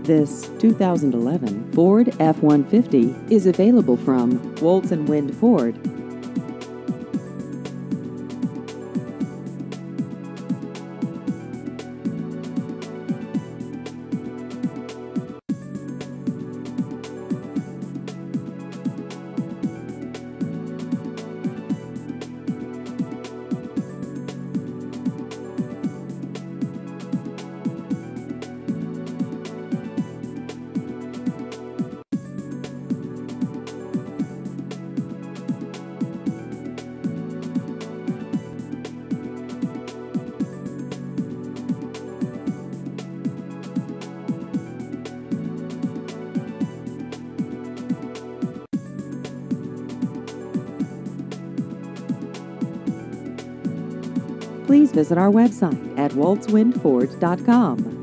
This 2011 Ford F-150 is available from Woltz & Wind Ford. Please visit our website at woltzwindford.com.